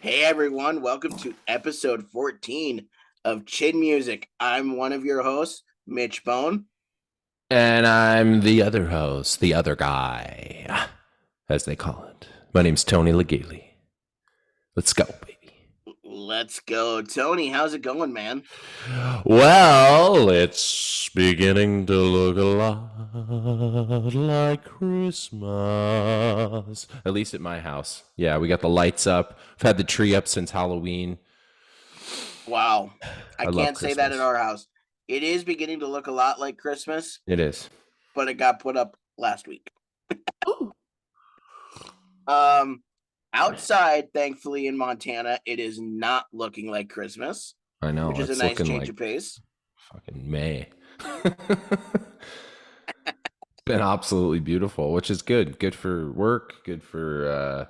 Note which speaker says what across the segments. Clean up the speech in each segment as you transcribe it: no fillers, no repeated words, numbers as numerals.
Speaker 1: Hey everyone, welcome to episode 14 of Chin Music. I'm one of your hosts, Mitch Bone.
Speaker 2: And I'm the other host, the other guy, as they call it. My name's Tony Legale. Let's go, baby.
Speaker 1: Let's go. Tony, how's it going, man?
Speaker 2: Well, it's beginning to look a lot like Christmas. At least at my house. Yeah, we got the lights up. We've had the tree up since Halloween.
Speaker 1: Wow. I
Speaker 2: I love
Speaker 1: can't say that at
Speaker 2: Christmas.
Speaker 1: our house. It is beginning to look a lot like Christmas,
Speaker 2: It is.
Speaker 1: but it got put up last week.
Speaker 2: Ooh.
Speaker 1: Um outside, thankfully in Montana, it is not looking like Christmas,
Speaker 2: I
Speaker 1: which
Speaker 2: know.
Speaker 1: is a
Speaker 2: It's
Speaker 1: nice
Speaker 2: looking
Speaker 1: change
Speaker 2: like
Speaker 1: of pace.
Speaker 2: fucking May. Been absolutely beautiful, which is good. Good for work, good for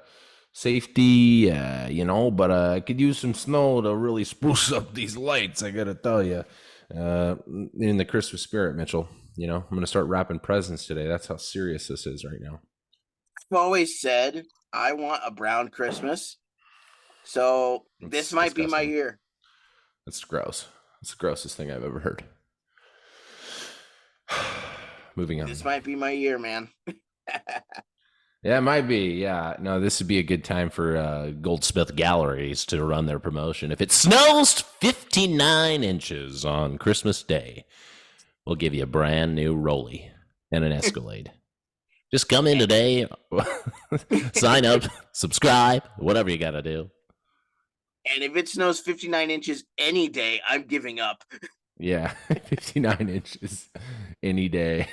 Speaker 2: safety, but I could use some snow to really spruce up these lights, I gotta tell you. In the Christmas spirit, Mitchell, I'm gonna start wrapping presents today. That's how serious this is right now.
Speaker 1: I've always said I want a brown Christmas. So this
Speaker 2: It's
Speaker 1: might be my
Speaker 2: disgusting.
Speaker 1: year.
Speaker 2: It's gross. It's the grossest thing I've ever heard. Moving
Speaker 1: This
Speaker 2: on.
Speaker 1: might be my year, man.
Speaker 2: Yeah, it might be. Yeah. No, this would be a good time for Goldsmith Galleries to run their promotion. If it snows 59 inches on Christmas Day, we'll give you a brand new Rolly and an Escalade. Just come in today, sign up, subscribe, whatever you got to do.
Speaker 1: And if it snows 59 inches any day, I'm giving up.
Speaker 2: Yeah, 59 inches any day.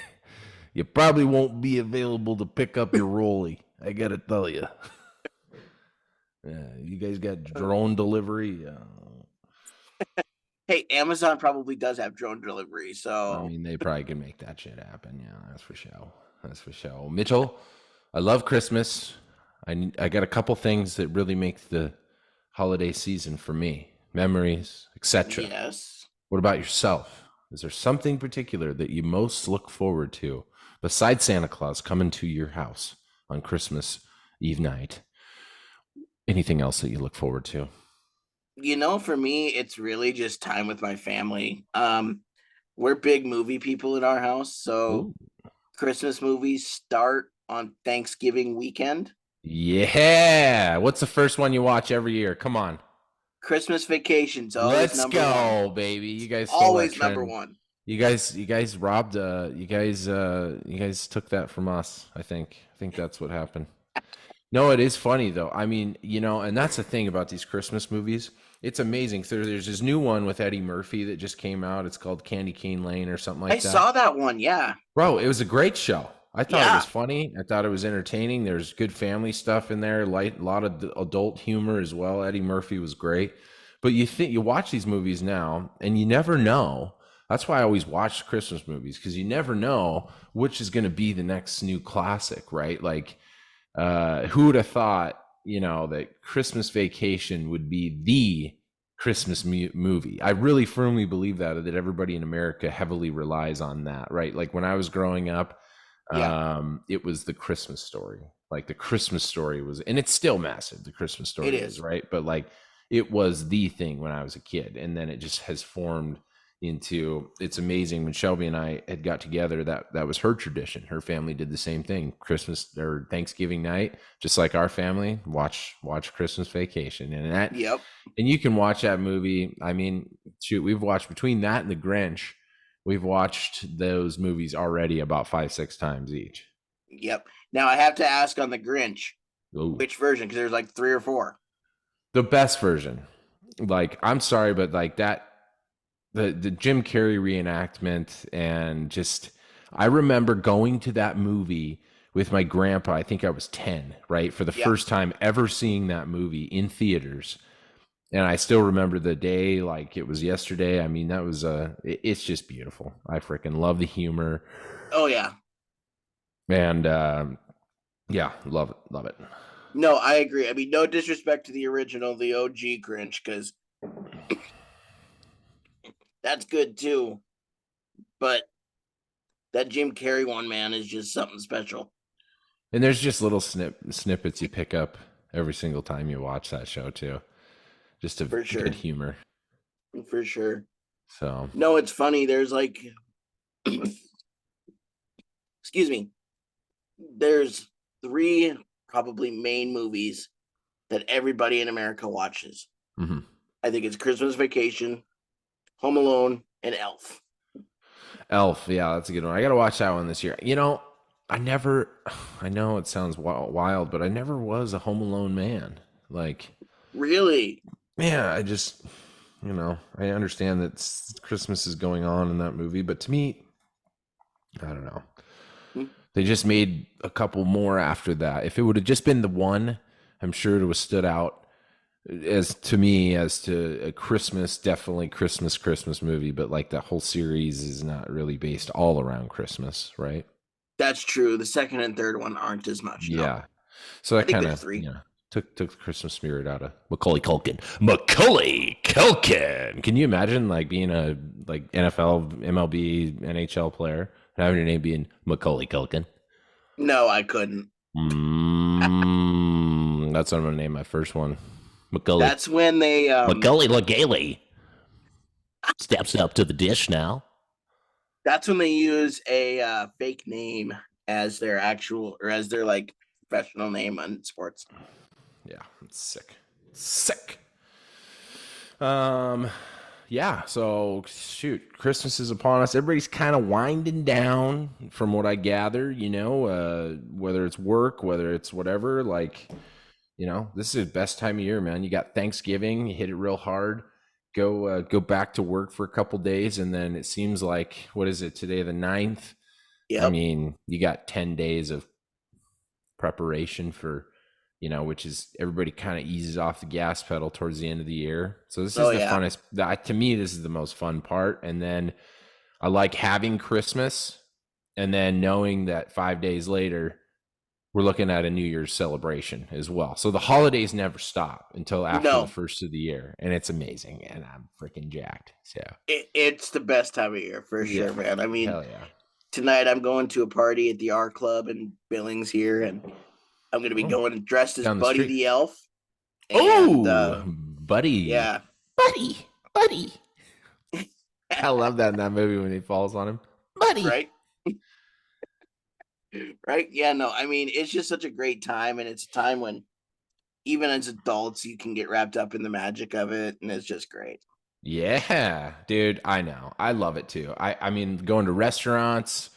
Speaker 2: You probably won't be available to pick up your Rolly. I got to tell you. Yeah, you guys got drone delivery?
Speaker 1: Hey, Amazon probably does have drone delivery.
Speaker 2: I
Speaker 1: So,
Speaker 2: mean, they probably can make that shit happen. Yeah, that's for sure. That's for sure. Mitchell, I love Christmas. I got a couple things that really make the holiday season for me, memories, etc.
Speaker 1: yes.
Speaker 2: What about yourself? Is there something particular that you most look forward to besides Santa Claus coming to your house on Christmas Eve night? Anything else that you look forward to?
Speaker 1: For me, it's really just time with my family. We're big movie people in our house. So,
Speaker 2: Ooh.
Speaker 1: Christmas movies start on Thanksgiving weekend.
Speaker 2: Yeah. What's the first one you watch every year? Come on.
Speaker 1: Christmas Vacation's always
Speaker 2: Let's
Speaker 1: number one.
Speaker 2: go, baby. You guys stole that
Speaker 1: Always number
Speaker 2: trend.
Speaker 1: one.
Speaker 2: You guys robbed you guys took that from us, I think. I think that's what happened. No, it is funny though. I mean, and that's the thing about these Christmas movies. It's amazing. So there's this new one with Eddie Murphy that just came out. It's called Candy Cane Lane or something
Speaker 1: I
Speaker 2: like that.
Speaker 1: saw that one. Yeah.
Speaker 2: Bro, it was a great show. I thought it was
Speaker 1: Yeah.
Speaker 2: funny. I thought it was entertaining. There's good family stuff in there, light, a lot of adult humor as well. Eddie Murphy was great. But you watch these movies now and you never know. That's why I always watch Christmas movies because you never know which is going to be the next new classic, right? Like who would have thought, that Christmas Vacation would be the Christmas movie? I really firmly believe that everybody in America heavily relies on that, right? Like when I was growing up,
Speaker 1: Yeah.
Speaker 2: it was the Christmas Story. Like the Christmas Story was, and it's still massive. The Christmas
Speaker 1: It
Speaker 2: Story is,
Speaker 1: is.
Speaker 2: right? But like it was the thing when I was a kid, and then it just has formed into. It's amazing when Shelby and I had got together. That was her tradition. Her family did the same thing. Christmas or Thanksgiving night, just like our family, watch Christmas Vacation,
Speaker 1: Yep.
Speaker 2: and you can watch that movie. I mean, shoot, we've watched between that and the Grinch. We've watched those movies already about 5, 6 times each.
Speaker 1: Yep. Now I have to ask on the Grinch,
Speaker 2: Ooh.
Speaker 1: which version? Because there's like three or four.
Speaker 2: The best version. Like, I'm sorry, but like that, the Jim Carrey reenactment, and just, I remember going to that movie with my grandpa. I think I was 10, right? For the
Speaker 1: Yeah.
Speaker 2: first time ever seeing that movie in theaters. And I still remember the day like it was yesterday. I mean, that was it's just beautiful. I freaking love the humor.
Speaker 1: Oh yeah.
Speaker 2: And yeah, love it.
Speaker 1: No, I agree. I mean, no disrespect to the original, the OG Grinch, because that's good too. But that Jim Carrey one, man, is just something special.
Speaker 2: And there's just little snippets you pick up every single time you watch that show too. just a
Speaker 1: for
Speaker 2: good
Speaker 1: sure,
Speaker 2: humor.
Speaker 1: for sure.
Speaker 2: So,
Speaker 1: No, it's funny. There's like, excuse me. There's three probably main movies that everybody in America watches.
Speaker 2: mhm.
Speaker 1: I think it's Christmas Vacation, Home Alone, and Elf.
Speaker 2: Elf, yeah, that's a good one. I got to watch that one this year. I never, I know it sounds wild, but I never was a Home Alone man. Like,
Speaker 1: Really?
Speaker 2: yeah, I understand that Christmas is going on in that movie, but to me, I don't know.
Speaker 1: Hmm.
Speaker 2: They just made a couple more after that. If it would have just been the one, I'm sure it would have stood out as to me as to a Christmas, definitely Christmas movie. But like the whole series is not really based all around Christmas, right?
Speaker 1: That's true. The second and third one aren't as much. No,
Speaker 2: Yeah. So
Speaker 1: I
Speaker 2: that
Speaker 1: think
Speaker 2: kind
Speaker 1: there's
Speaker 2: of
Speaker 1: three.
Speaker 2: took the Christmas spirit out of Macaulay Culkin. Macaulay Culkin. Can you imagine like being a like NFL, MLB, NHL player and having your name being Macaulay Culkin?
Speaker 1: No, I couldn't.
Speaker 2: That's what I'm gonna name my first one. Macaulay.
Speaker 1: That's when they
Speaker 2: Macaulay Legacy steps up to the dish now.
Speaker 1: that's when they use a fake name as their actual or as their like professional name on sports.
Speaker 2: Yeah, it's sick. Sick. Um, yeah. So shoot, Christmas is upon us. Everybody's kind of winding down, from what I gather. Whether it's work, whether it's whatever. Like, this is the best time of year, man. You got Thanksgiving, you hit it real hard. Go back to work for a couple days, and then it seems like what is it today, the 9th? I
Speaker 1: Yep.
Speaker 2: mean, you got 10 days of preparation for, which is everybody kind of eases off the gas pedal towards the end of the year. So this
Speaker 1: Oh
Speaker 2: is the
Speaker 1: yeah.
Speaker 2: funnest. To me, this is the most fun part. And then I like having Christmas, and then knowing that 5 days later we're looking at a New Year's celebration as well. So the holidays never stop until after the
Speaker 1: No,
Speaker 2: first of the year, and it's amazing. And I'm freaking jacked. So
Speaker 1: it's the best time of year for
Speaker 2: yeah,
Speaker 1: sure, man. I mean,
Speaker 2: hell yeah.
Speaker 1: tonight I'm going to a party at the R Club in Billings here, and I'm going to be
Speaker 2: Oh,
Speaker 1: going dressed as
Speaker 2: down the
Speaker 1: Buddy
Speaker 2: street.
Speaker 1: the Elf. And
Speaker 2: Oh, buddy,
Speaker 1: yeah,
Speaker 2: buddy. I love that in that movie when he falls on him. Buddy.
Speaker 1: right, right. Yeah, no, I mean, it's just such a great time, and it's a time when even as adults you can get wrapped up in the magic of it, and it's just great.
Speaker 2: Yeah, dude, I know. I love it too. I mean going to restaurants,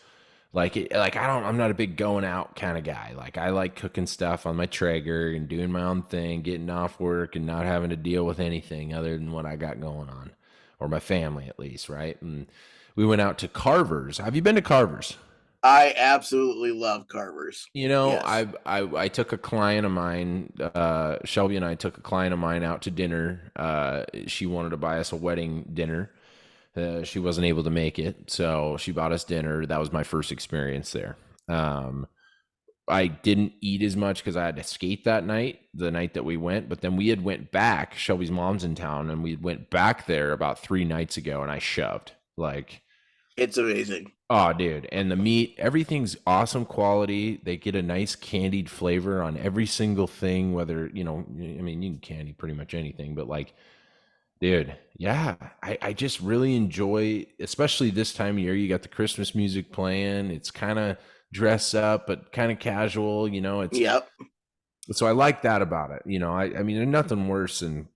Speaker 2: I'm not a big going out kind of guy. Like I like cooking stuff on my Traeger and doing my own thing, getting off work and not having to deal with anything other than what I got going on, or my family at least, right? And we went out to Carver's. Have you been to Carver's?
Speaker 1: I absolutely love Carvers. Yes,
Speaker 2: I took a client of mine, Shelby and I took a client of mine out to dinner. She wanted to buy us a wedding dinner. She wasn't able to make it, so she bought us dinner. That was my first experience there. I didn't eat as much because I had to skate that night, the night that we went. But then we had went back. Shelby's mom's in town, and we went back there about 3 nights ago, and I shoved like.
Speaker 1: it's amazing.
Speaker 2: Oh, dude. And the meat, everything's awesome quality. They get a nice candied flavor on every single thing, whether, I mean, you can candy pretty much anything, but like, dude, yeah, I just really enjoy, especially this time of year. You got the Christmas music playing. It's kind of dress up, but kind of casual, it's
Speaker 1: Yep.
Speaker 2: so I like that about it. I mean, there's nothing worse than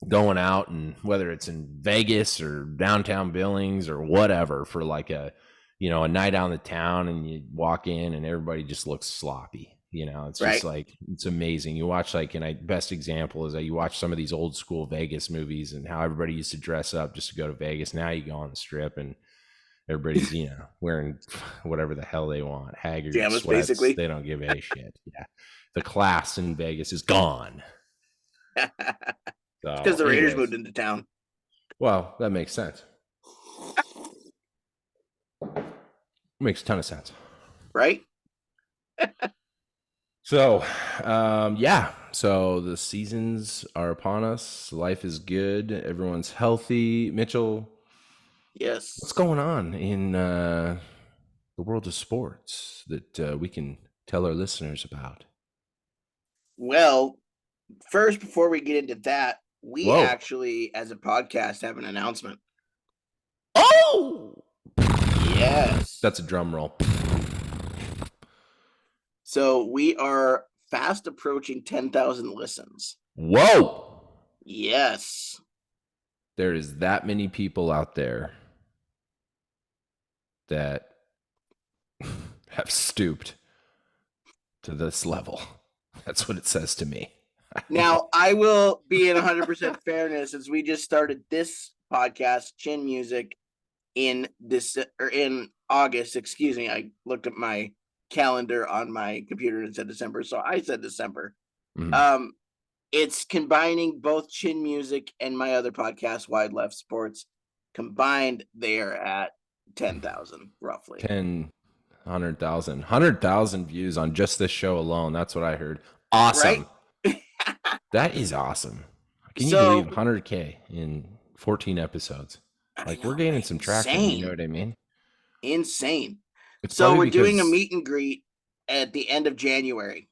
Speaker 2: going out, and whether it's in Vegas or downtown Billings or whatever, for like a night out in the town, and you walk in and everybody just looks sloppy. It's just
Speaker 1: Right.
Speaker 2: like, it's amazing. You watch best example is that you watch some of these old school Vegas movies and how everybody used to dress up just to go to Vegas. Now you go on the strip and everybody's, wearing whatever the hell they want, Haggard
Speaker 1: Pajamas,
Speaker 2: sweats.
Speaker 1: basically.
Speaker 2: They don't give a shit. Yeah. The class in Vegas is gone.
Speaker 1: It's because
Speaker 2: So
Speaker 1: the Raiders
Speaker 2: anyways,
Speaker 1: moved into town.
Speaker 2: well, that makes sense. Makes a ton of sense.
Speaker 1: Right.
Speaker 2: So, yeah. So the seasons are upon us. Life is good. Everyone's healthy. Mitchell, what's
Speaker 1: Yes.
Speaker 2: going on in the world of sports that we can tell our listeners about?
Speaker 1: Well, first, before we get into that, we
Speaker 2: Whoa.
Speaker 1: actually, as a podcast, have an announcement.
Speaker 2: Oh!
Speaker 1: Yes.
Speaker 2: That's a drum roll.
Speaker 1: So we are fast approaching 10,000 listens.
Speaker 2: Whoa!
Speaker 1: Yes.
Speaker 2: There is that many people out there that have stooped to this level. That's what it says to me.
Speaker 1: Now, I will be in 100% fairness, as we just started this podcast, Chin Music, in August. Excuse me. I looked at my calendar on my computer and it said December, so I said December.
Speaker 2: Mhm.
Speaker 1: It's combining both Chin Music and my other podcast, Wide Left Sports. Combined, they are at 10,000 roughly.
Speaker 2: 10, 100,000 views on just this show alone. That's what I heard. Awesome.
Speaker 1: Right?
Speaker 2: That is awesome. Can you
Speaker 1: So,
Speaker 2: believe 100K in 14 episodes?
Speaker 1: I
Speaker 2: Like, we're
Speaker 1: know,
Speaker 2: gaining
Speaker 1: right?
Speaker 2: some traction. You know what I mean?
Speaker 1: Insane.
Speaker 2: It's
Speaker 1: So
Speaker 2: probably
Speaker 1: we're doing a
Speaker 2: because,
Speaker 1: meet and greet at the end of January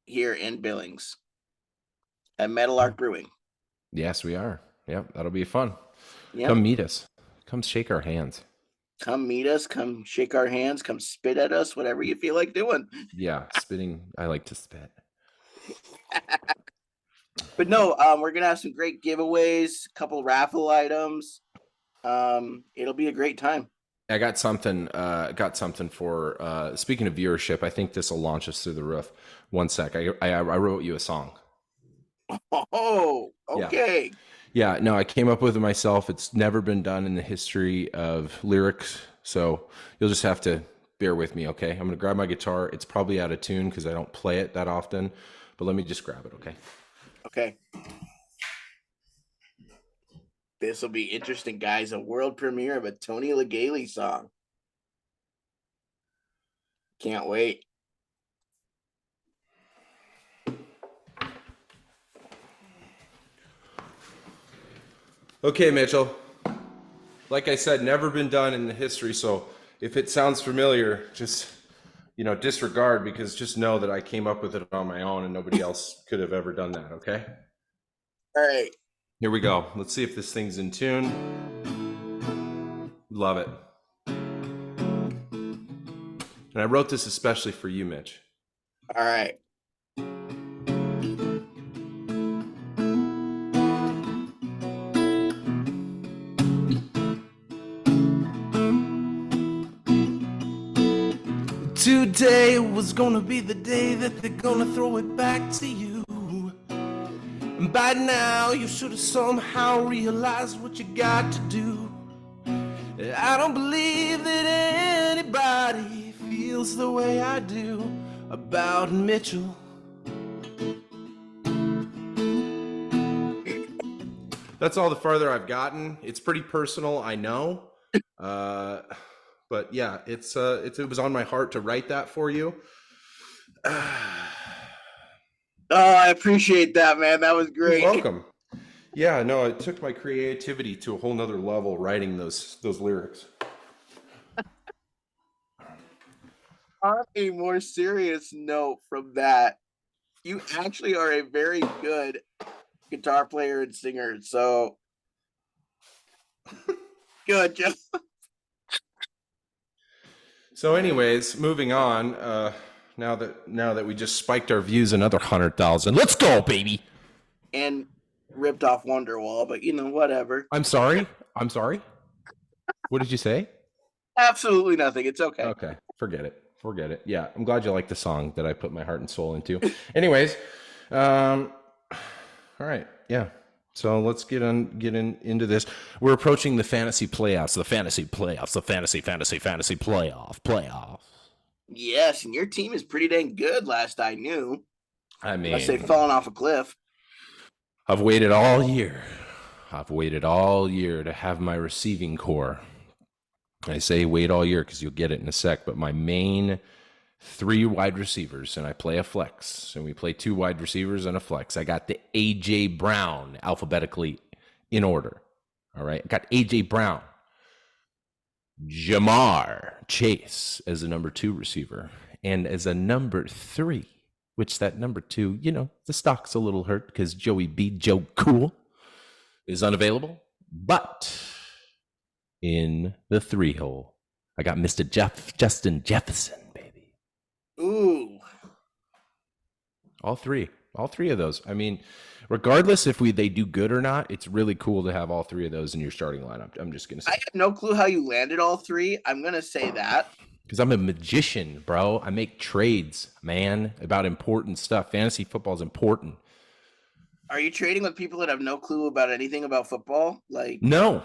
Speaker 1: here in Billings at Metal Arc Brewing.
Speaker 2: yes, we are. Yep, that'll be fun.
Speaker 1: Yep.
Speaker 2: Come meet us. Come shake our hands.
Speaker 1: Come meet us, come shake our hands, come spit at us, whatever you feel like doing.
Speaker 2: Yeah, spitting. I like to spit.
Speaker 1: But no, we're gonna have some great giveaways, a couple raffle items. It'll be a great time.
Speaker 2: I got something. For speaking of viewership. I think this will launch us through the roof. One sec. I wrote you a song.
Speaker 1: Oh, okay.
Speaker 2: Yeah, no, I came up with it myself. It's never been done in the history of lyrics, so you'll just have to bear with me, okay? I'm gonna grab my guitar. It's probably out of tune because I don't play it that often, but let me just grab it, okay?
Speaker 1: Okay. This will be interesting, guys. A world premiere of a Tony Legale song. Can't wait.
Speaker 2: Okay, Mitchell. Like I said, never been done in the history, so if it sounds familiar, just disregard, because just know that I came up with it on my own and nobody else could have ever done that, okay?
Speaker 1: All right.
Speaker 2: Here we go. Let's see if this thing's in tune. Love it. And I wrote this especially for you, Mitch.
Speaker 1: All right.
Speaker 2: Today was gonna be the day that they're gonna throw it back to you. And by now you should have somehow realized what you got to do. I don't believe that anybody feels the way I do about Mitchell. That's all the farther I've gotten. It's pretty personal, I know. But yeah, it was on my heart to write that for you.
Speaker 1: Oh, I appreciate that, man. That was great.
Speaker 2: You're welcome. Yeah, no, it took my creativity to a whole nother level writing those lyrics.
Speaker 1: On a more serious note from that, you actually are a very good guitar player and singer. So good job.
Speaker 2: So anyways, moving on, now that we just spiked our views another 100,000. Let's go, baby.
Speaker 1: And ripped off Wonderwall, but whatever.
Speaker 2: I'm sorry. What did you say?
Speaker 1: Absolutely nothing. It's okay.
Speaker 2: Okay, forget it. Yeah, I'm glad you like the song that I put my heart and soul into. Anyways, all right, yeah. So let's get into this. We're approaching the fantasy playoffs, the fantasy playoffs.
Speaker 1: Yes, and your team is pretty dang good, last I knew.
Speaker 2: I mean,
Speaker 1: Unless they've fallen off a cliff.
Speaker 2: I've waited all year to have my receiving core. I say wait all year because you'll get it in a sec, but my main 3 wide receivers, and I play a flex, and we play 2 wide receivers and a flex. I got the A.J. Brown alphabetically in order. All right. I got A.J. Brown, Jamar Chase as a number 2 receiver, and as a number 3, which that number 2, the stock's a little hurt because Joey B. Joe Cool. is unavailable, but in the 3-hole, I got Mr. Justin Jefferson, baby.
Speaker 1: Ooh.
Speaker 2: All three of those. I mean, regardless if they do good or not, it's really cool to have all three of those in your starting lineup. I'm just gonna say.
Speaker 1: I have no clue how you landed all three. I'm gonna say that.
Speaker 2: Because I'm a magician, bro. I make trades, man, about important stuff. Fantasy football is important.
Speaker 1: Are you trading with people that have no clue about anything about football? Like,
Speaker 2: No.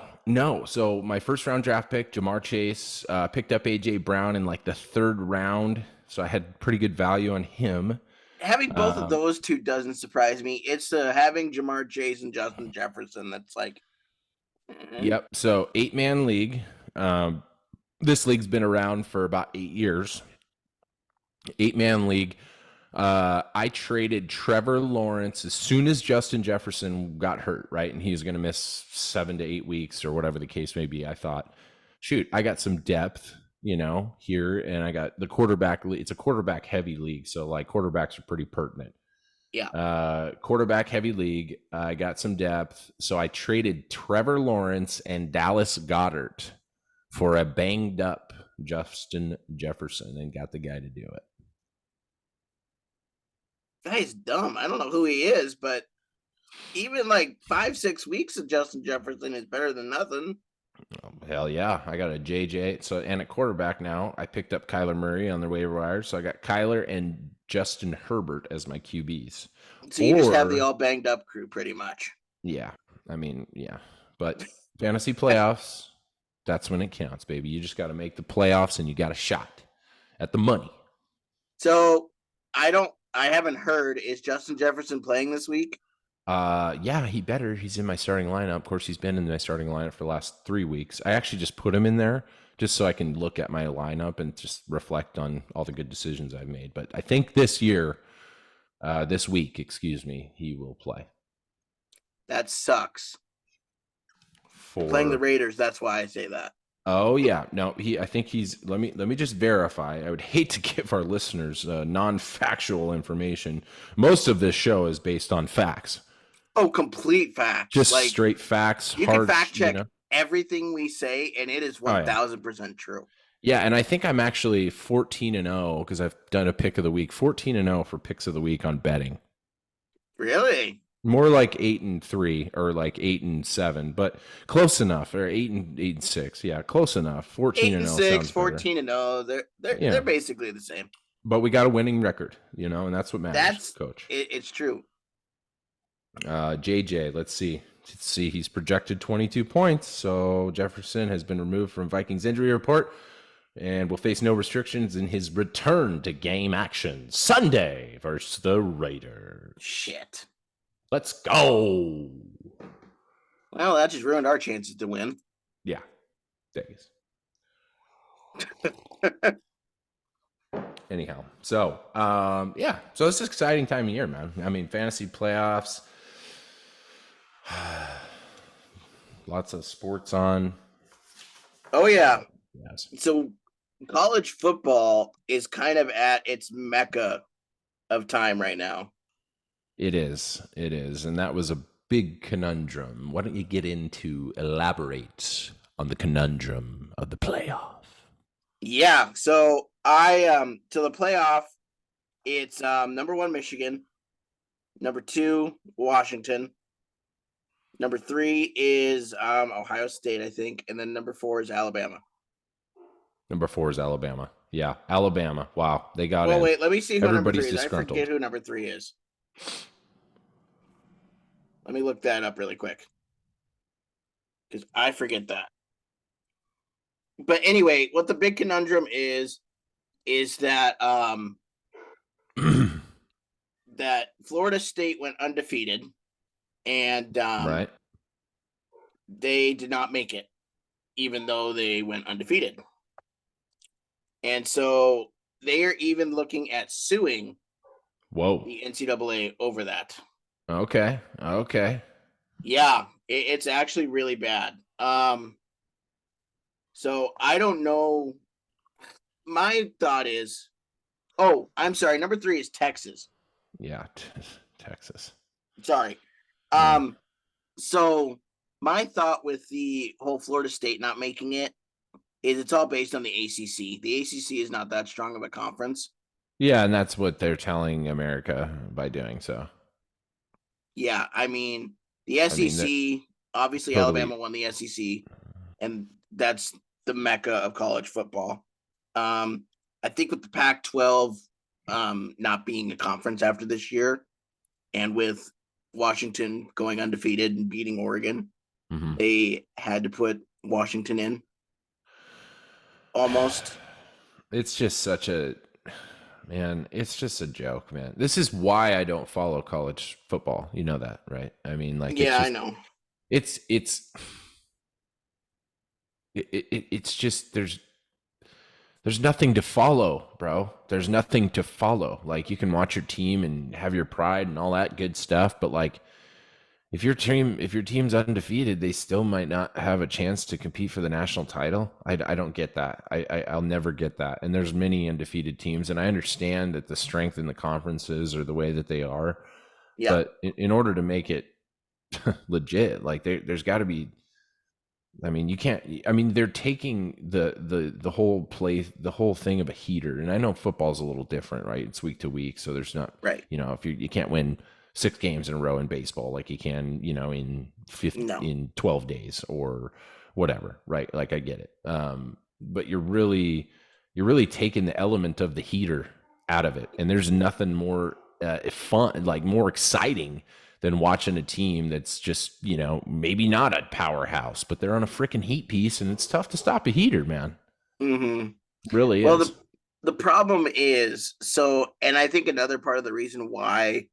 Speaker 2: So my first round draft pick, Jamar Chase, picked up AJ Brown in like the 3rd round. So I had pretty good value on him.
Speaker 1: having both of those two doesn't surprise me. It's having Jamar Chase and Justin Jefferson that's like.
Speaker 2: Yep. So 8-man league. This league's been around for about 8 years. 8-man league. I traded Trevor Lawrence as soon as Justin Jefferson got hurt, right? And he was going to miss 7 to 8 weeks or whatever the case may be. I thought, shoot, I got some depth, here. And I got the quarterback. It's a quarterback heavy league. So like quarterbacks are pretty pertinent.
Speaker 1: Yeah.
Speaker 2: Quarterback heavy league. I got some depth. So I traded Trevor Lawrence and Dallas Goedert for a banged up Justin Jefferson and got the guy to do it.
Speaker 1: Guy's dumb. I don't know who he is, but even like 5-6 weeks of Justin Jefferson is better than nothing.
Speaker 2: Oh, hell yeah. I got a JJ. And at quarterback now, I picked up Kyler Murray on the waiver wire. So I got Kyler and Justin Herbert as my QBs.
Speaker 1: So you just have the all banged up crew pretty much.
Speaker 2: Yeah. I mean, yeah. But fantasy playoffs, that's when it counts, baby. You just got to make the playoffs and you got a shot at the money.
Speaker 1: So I haven't heard, is Justin Jefferson playing this week?
Speaker 2: Yeah, he better. He's in my starting lineup. Of course, he's been in my starting lineup for the last 3 weeks. I actually just put him in there just so I can look at my lineup and just reflect on all the good decisions I've made. But I think this week, he will play.
Speaker 1: That sucks. Playing the Raiders, that's why I say that.
Speaker 2: Oh yeah, no, I think he's. Let me just verify. I would hate to give our listeners non-factual information. Most of this show is based on facts.
Speaker 1: Oh, complete facts.
Speaker 2: Just like, straight facts.
Speaker 1: You can fact check everything we say, and it is 1,000% true.
Speaker 2: Yeah, and I think I'm actually 14-0 because I've done a pick of the week. 14-0 for picks of the week on betting.
Speaker 1: Really?
Speaker 2: More like 8-3 or like 8-7, but close enough. Or 8-6. Yeah, close enough. 14-6,
Speaker 1: 14-0. They're basically the same.
Speaker 2: But we got a winning record, and that's what matters, Coach.
Speaker 1: It's true.
Speaker 2: JJ, let's see. He's projected 22 points. So Jefferson has been removed from Vikings injury report and will face no restrictions in his return to game action Sunday versus the Raiders.
Speaker 1: Shit.
Speaker 2: Let's go.
Speaker 1: Well, that just ruined our chances to win.
Speaker 2: Yeah. Thanks. Anyhow, so so it's an exciting time of year, man. I mean, fantasy playoffs, lots of sports on.
Speaker 1: Oh yeah.
Speaker 2: Yes.
Speaker 1: So college football is kind of at its mecca of time right now.
Speaker 2: It is, and that was a big conundrum. Why don't you elaborate on the conundrum of the playoff?
Speaker 1: Yeah, so to the playoff, it's number 1 Michigan, number 2 Washington, number 3 is Ohio State, I think, and then number 4 is Alabama.
Speaker 2: Number 4 is Alabama. Yeah, Alabama. Wow, they got it.
Speaker 1: Well, wait, let me see who
Speaker 2: Everybody's
Speaker 1: number 3 is.
Speaker 2: disgruntled.
Speaker 1: I forget who number 3 is. Let me look that up really quick, because I forget that. But anyway, what the big conundrum is that that Florida State went undefeated, and
Speaker 2: right,
Speaker 1: they did not make it, even though they went undefeated. And so they are even looking at suing the NCAA over that.
Speaker 2: Okay.
Speaker 1: Yeah, it's actually really bad. So I don't know. My thought is, I'm sorry. Number 3 is Texas.
Speaker 2: Yeah, Texas.
Speaker 1: Sorry. So my thought with the whole Florida State not making it is it's all based on the ACC. The ACC is not that strong of a conference.
Speaker 2: Yeah, and that's what they're telling America by doing so.
Speaker 1: Yeah, I mean, the
Speaker 2: I mean, that
Speaker 1: SEC, obviously
Speaker 2: totally.
Speaker 1: Alabama won the SEC, and that's the mecca of college football. I think with the Pac-12 not being a conference after this year, and with Washington going undefeated and beating Oregon,
Speaker 2: Mhm.
Speaker 1: they had to put Washington in almost.
Speaker 2: It's just such a man. It's just a joke, man. This is why I don't follow college football. You know that, right? I mean, like it's
Speaker 1: Yeah, I
Speaker 2: just
Speaker 1: know.
Speaker 2: it's it's just there's nothing to follow, bro. There's nothing to follow. Like you can watch your team and have your pride and all that good stuff, but like if your team's undefeated, they still might not have a chance to compete for the national title. I don't get that. I'll never get that. And there's many undefeated teams, and I understand that the strength in the conferences are the way that they are.
Speaker 1: Yeah,
Speaker 2: But in order to make it legit, like there's got to be. I mean, you can't. I mean, they're taking the whole play, the whole thing of a heater, and I know football's a little different, right? It's week to week, so there's not,
Speaker 1: right.
Speaker 2: if you can't win 6 games in a row in baseball like you can,
Speaker 1: No.
Speaker 2: in 12 days or whatever, right? Like I get it, but you're really taking the element of the heater out of it, and there's nothing more fun, like more exciting than watching a team that's just, maybe not a powerhouse, but they're on a freaking heat piece and it's tough to stop a heater, man.
Speaker 1: Mm-hmm.
Speaker 2: It really
Speaker 1: Well,
Speaker 2: is.
Speaker 1: the problem is so, and I think another part of the reason why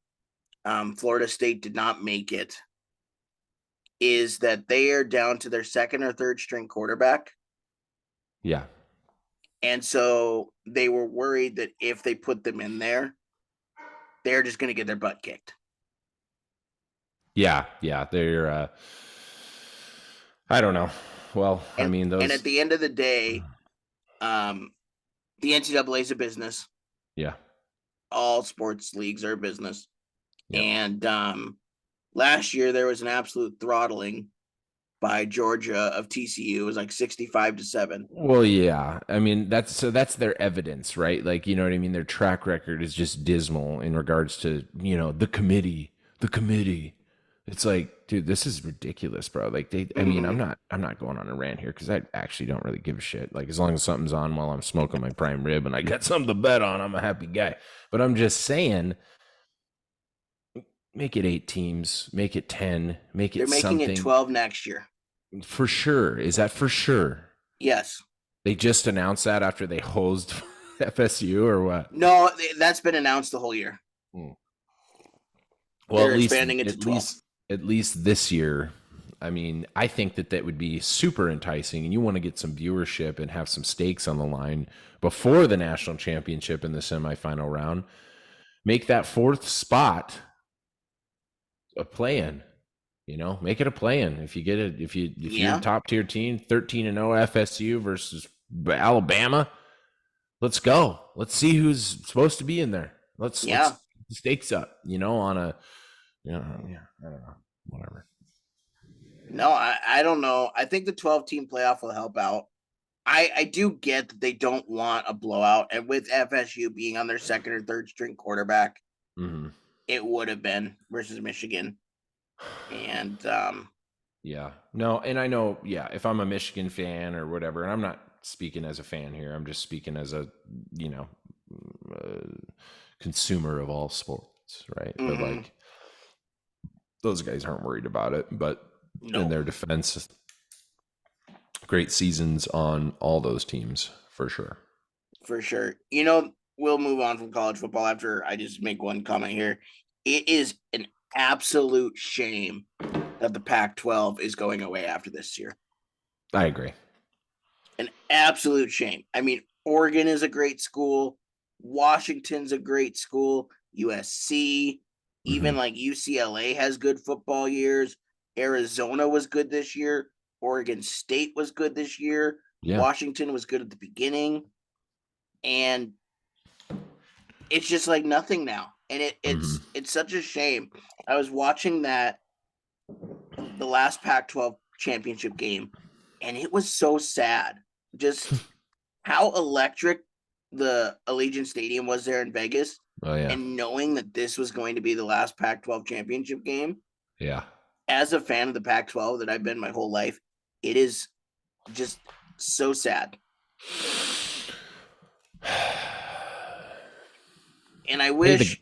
Speaker 1: Florida State did not make it is that they are down to their second or third string quarterback.
Speaker 2: Yeah.
Speaker 1: And so they were worried that if they put them in there, they're just going to get their butt kicked.
Speaker 2: Yeah. Yeah. I don't know. Well, I
Speaker 1: And
Speaker 2: mean,
Speaker 1: and at
Speaker 2: those,
Speaker 1: the end of the day, um, the NCAA is a business.
Speaker 2: yeah.
Speaker 1: All sports leagues are a business.
Speaker 2: Yep.
Speaker 1: And last year there was an absolute throttling by Georgia of TCU. It was like 65-7.
Speaker 2: Well, yeah. I mean, that's their evidence, right? Like, you know what I mean? Their track record is just dismal in regards to, the committee. It's like, dude, this is ridiculous, bro. Like I mean, I'm
Speaker 1: Mm-hmm.
Speaker 2: not going on a rant here because I actually don't really give a shit. Like as long as something's on while I'm smoking my prime rib and I got something to bet on, I'm a happy guy. But I'm just saying, make it 8 teams, make it 10, make
Speaker 1: They're
Speaker 2: it
Speaker 1: making it
Speaker 2: something
Speaker 1: 12 next year.
Speaker 2: for sure. Is that for sure?
Speaker 1: Yes.
Speaker 2: They just announced that after they hosed FSU or what?
Speaker 1: No, that's been announced the whole year.
Speaker 2: Hmm. Well,
Speaker 1: They're expanding it to
Speaker 2: at
Speaker 1: 12.
Speaker 2: least, at least this year. I mean, I think that would be super enticing, and you want to get some viewership and have some stakes on the line before the national championship in the semifinal round. Make that fourth spot a play-in. Make it a play-in. If you get it, if you're a
Speaker 1: Yeah.
Speaker 2: top tier team, 13-0 FSU versus Alabama, let's go. Let's see who's supposed to be in there. Let's
Speaker 1: Yeah.
Speaker 2: the stakes up. On a yeah, I don't know, whatever.
Speaker 1: No, I don't know. I think the 12-team playoff will help out. I do get that they don't want a blowout. And with FSU being on their second or third string quarterback,
Speaker 2: Hmm.
Speaker 1: it would have been versus Michigan. And
Speaker 2: Yeah, no, and I know, yeah, if I'm a Michigan fan or whatever, and I'm not speaking as a fan here, I'm just speaking as a you know uh, consumer of all sports, right? But
Speaker 1: mm-hmm.
Speaker 2: like those guys aren't worried about it. But in
Speaker 1: No,
Speaker 2: their defense, great seasons on all those teams for sure.
Speaker 1: for sure. We'll move on from college football after I just make one comment here. It is an absolute shame that the Pac-12 is going away after this year.
Speaker 2: I agree.
Speaker 1: An absolute shame. I mean, Oregon is a great school. Washington's a great school. USC,
Speaker 2: Hmm.
Speaker 1: even like UCLA has good football years. Arizona was good this year. Oregon State was good this year.
Speaker 2: Yeah.
Speaker 1: Washington was good at the beginning. And it's just like nothing now. And
Speaker 2: Hmm.
Speaker 1: it's such a shame. I was watching that the last Pac-12 championship game, and it was so sad. Just how electric the Allegiant Stadium was there in Vegas,
Speaker 2: Oh yeah,
Speaker 1: and knowing that this was going to be the last Pac-12 championship game.
Speaker 2: yeah.
Speaker 1: As a fan of the Pac-12 that I've been my whole life, it is just so sad. And I wish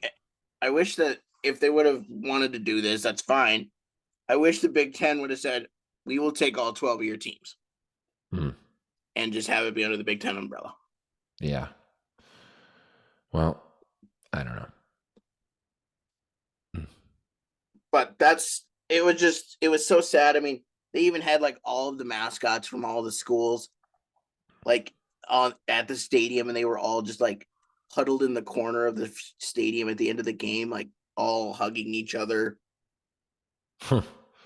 Speaker 1: that if they would have wanted to do this, that's fine. I wish the Big Ten would have said, we will take all 12 of your teams and just have it be under the Big Ten umbrella.
Speaker 2: Yeah. Well, I don't know.
Speaker 1: But it was so sad. I mean, they even had like all of the mascots from all the schools like at the stadium, and they were all just like huddled in the corner of the stadium at the end of the game, like all hugging each other.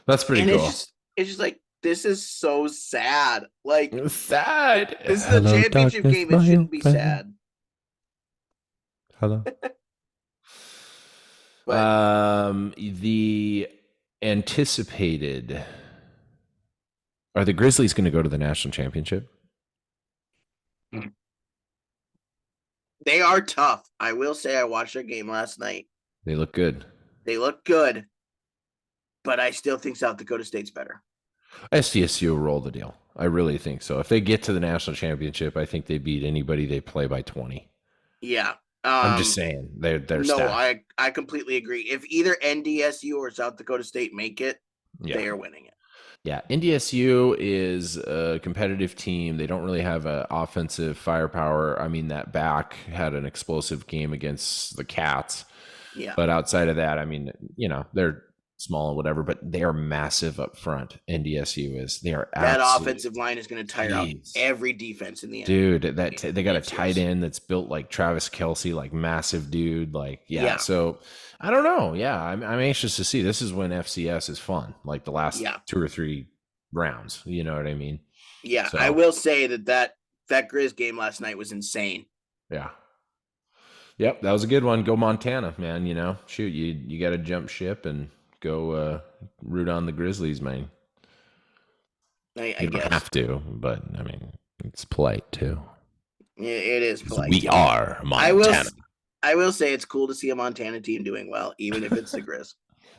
Speaker 2: That's pretty
Speaker 1: and
Speaker 2: cool.
Speaker 1: It's just like, this is so sad. Like,
Speaker 2: It's sad.
Speaker 1: This is a championship game. It shouldn't be sad.
Speaker 2: Hello.
Speaker 1: But
Speaker 2: the anticipated, are the Grizzlies going to go to the national championship?
Speaker 1: They are tough. I will say I watched their game last night.
Speaker 2: They look good.
Speaker 1: They look good, but I still think South Dakota State's better.
Speaker 2: SDSU will roll the deal. I really think so. If they get to the national championship, I think they beat anybody they play by 20.
Speaker 1: Yeah.
Speaker 2: I'm just saying they're
Speaker 1: no,
Speaker 2: stacked.
Speaker 1: I completely agree. If either NDSU or South Dakota State make it, they are winning it.
Speaker 2: Yeah, NDSU is a competitive team. They don't really have an offensive firepower. I mean, that back had an explosive game against the Cats.
Speaker 1: Yeah.
Speaker 2: But outside of that, I mean, they're small and whatever, but they are massive up front. NDSU is. They are
Speaker 1: that offensive line is going to tire out every defense in the end.
Speaker 2: Dude, they got a tight end that's built like Travis Kelce, like massive dude. Like, yeah. So I don't know. Yeah, I'm anxious to see. This is when FCS is fun, like the last 2 or 3 rounds. You know what I mean?
Speaker 1: Yeah, so I will say that Grizz game last night was insane.
Speaker 2: Yeah. Yep, that was a good one. Go Montana, man. Shoot, you got to jump ship and go root on the Grizzlies, man.
Speaker 1: I
Speaker 2: you don't have to, but I mean, it's polite too.
Speaker 1: It is polite.
Speaker 2: We are Montana.
Speaker 1: I will say it's cool to see a Montana team doing well, even if it's the Grizz.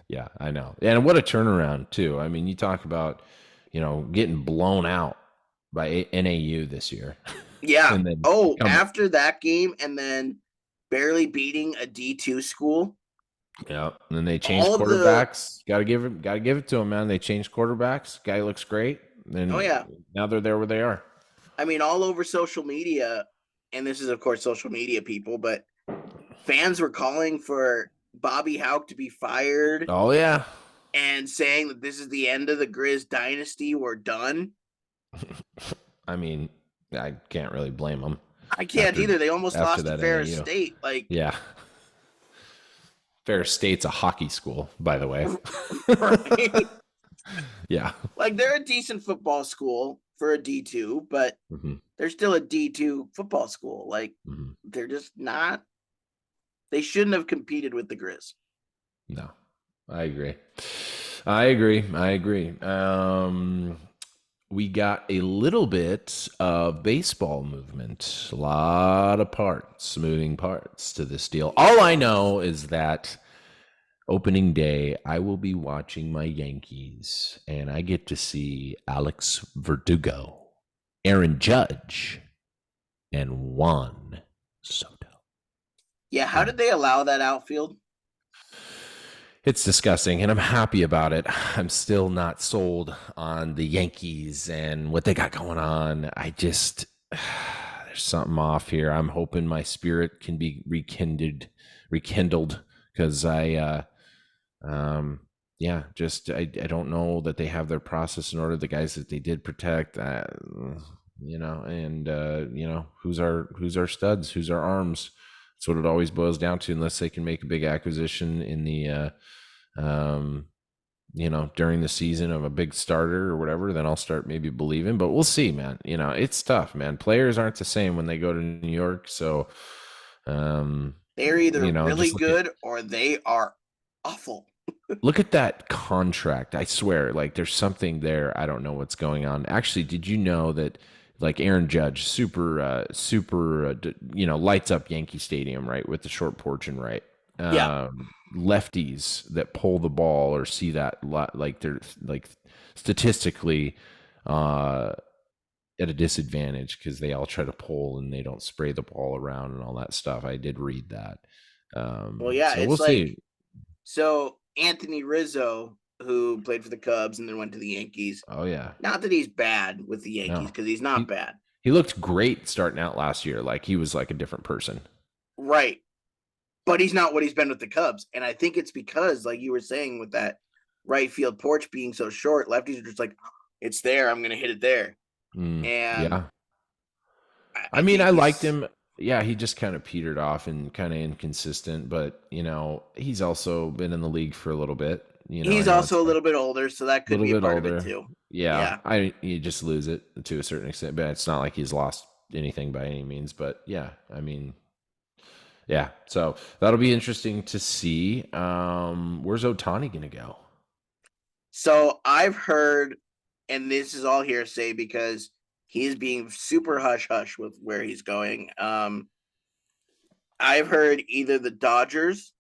Speaker 2: Yeah, I know. And what a turnaround too. I mean, you talk about, getting blown out by NAU this year.
Speaker 1: Yeah. After that game and then barely beating a D2 school.
Speaker 2: Yeah, and then they changed quarterbacks. Got to give it to them, man. They changed quarterbacks. Guy looks great. And now they're there where they are.
Speaker 1: I mean, all over social media, and this is of course social media people, but fans were calling for Bobby Hauck to be fired.
Speaker 2: Oh yeah,
Speaker 1: and saying that this is the end of the Grizz dynasty. We're done.
Speaker 2: I mean, I can't really blame them.
Speaker 1: I can't either. They almost lost to Ferris State.
Speaker 2: Yeah. Ferris State's a hockey school, by the way.
Speaker 1: Right?
Speaker 2: Yeah.
Speaker 1: They're a decent football school for a D2, but they're still a D2 football school. They're just not. They shouldn't have competed with the Grizz.
Speaker 2: No, I agree. We got a little bit of baseball movement, a lot of moving parts to this deal. All I know is that opening day, I will be watching my Yankees, and I get to see Alex Verdugo, Aaron Judge, and Juan Soto.
Speaker 1: Yeah, how did they allow that outfield?
Speaker 2: It's disgusting, and I'm happy about it. I'm still not sold on the Yankees and what they got going on. there's something off here. I'm hoping my spirit can be rekindled because I don't know that they have their process in order. The guys that they did protect, who's our studs, who's our arms. That's what it always boils down to, unless they can make a big acquisition in the, during the season of a big starter or whatever, then I'll start maybe believing, but we'll see, man. It's tough, man. Players aren't the same when they go to New York. So,
Speaker 1: they're either really good or they are awful.
Speaker 2: Look at that contract. I swear, like there's something there. I don't know what's going on. Actually, did you know that like Aaron Judge, lights up Yankee Stadium, right, with the short porch and right.
Speaker 1: Yeah.
Speaker 2: Lefties that pull the ball or see that like they're like statistically uh at a disadvantage because they all try to pull and they don't spray the ball around and all that stuff. I did read that.
Speaker 1: Well, yeah,
Speaker 2: So we'll
Speaker 1: it's
Speaker 2: see.
Speaker 1: like so Anthony Rizzo, who played for the Cubs and then went to the Yankees.
Speaker 2: Oh yeah.
Speaker 1: Not that he's bad with the Yankees,
Speaker 2: No.
Speaker 1: because he's not
Speaker 2: He
Speaker 1: bad.
Speaker 2: he looked great starting out last year. Like he was like a different person.
Speaker 1: Right. But he's not what he's been with the Cubs. And I think it's because, like you were saying, with that right field porch being so short, lefties are just like, it's there. I'm going to hit it there. And
Speaker 2: Yeah. I
Speaker 1: I
Speaker 2: mean,
Speaker 1: think
Speaker 2: I liked
Speaker 1: he's
Speaker 2: him. Yeah, he just kind of petered off and kind of inconsistent, but he's also been in the league for a little bit. I
Speaker 1: he's
Speaker 2: know it's
Speaker 1: also a
Speaker 2: a
Speaker 1: little bit older, so that could
Speaker 2: little
Speaker 1: be a
Speaker 2: bit
Speaker 1: part of it
Speaker 2: older.
Speaker 1: too.
Speaker 2: Yeah,
Speaker 1: Yeah.
Speaker 2: I you just lose it to a certain extent, but it's not like he's lost anything by any means. But yeah, I mean, yeah. So that'll be interesting to see. Where's Otani gonna go?
Speaker 1: So I've heard, and this is all hearsay because he's being super hush hush with where he's going. I've heard either the Dodgers,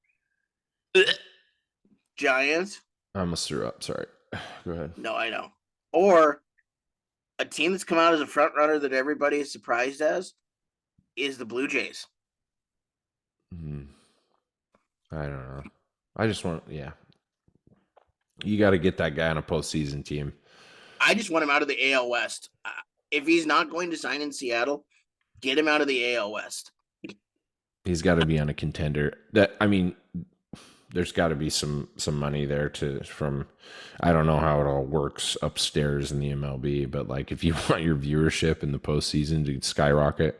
Speaker 1: Giants,
Speaker 2: I almost threw up. Sorry. Go ahead.
Speaker 1: no, I know, or a team that's come out as a front runner that everybody is surprised as is the Blue Jays.
Speaker 2: Hmm. I don't know. I just want, yeah. You got to get that guy on a postseason team.
Speaker 1: I just want him out of the AL West. If he's not going to sign in Seattle, get him out of the AL West.
Speaker 2: He's got to be on a contender. That I mean, there's got to be some money there to from. I don't know how it all works upstairs in the MLB, but like if you want your viewership in the postseason to skyrocket,